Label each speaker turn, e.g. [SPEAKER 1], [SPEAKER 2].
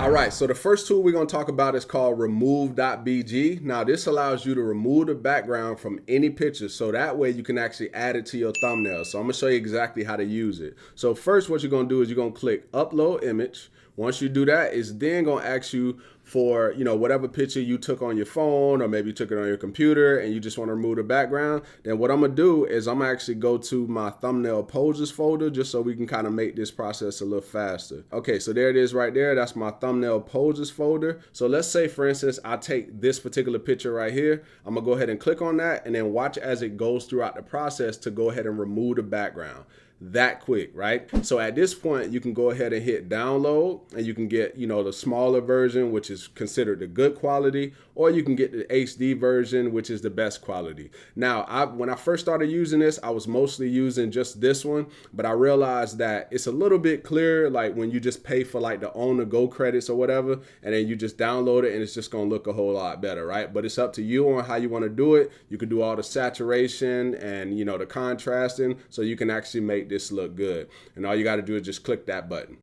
[SPEAKER 1] All right, so the first tool we're going to talk about is called remove.bg. Now, this allows you to remove the background from any picture, so that way you can actually add it to your thumbnail. So I'm going to show you exactly how to use it. So first, what you're going to do is you're going to click Upload Image. Once you do that, it's then going to ask you for, whatever picture you took on your phone, or maybe you took it on your computer and you just want to remove the background. Then what I'm going to do is I'm going to actually go to my thumbnail poses folder just so we can kind of make this process a little faster. Okay, so there it is right there. That's my thumbnail poses folder. So let's say, for instance, I take this particular picture right here. I'm going to go ahead and click on that and then watch as it goes throughout the process to go ahead and remove the background. That quick, right? So at this point, you can go ahead and hit download and you can get, the smaller version, which is considered the good quality, or you can get the HD version, which is the best quality. Now, when I first started using this, I was mostly using just this one, but I realized that it's a little bit clearer, like when you just pay for like the on-the-go credits or whatever, and then you just download it and it's just gonna look a whole lot better, right? But it's up to you on how you wanna do it. You can do all the saturation and, the contrasting, so you can actually make this look good. And all you got to do is just click that button.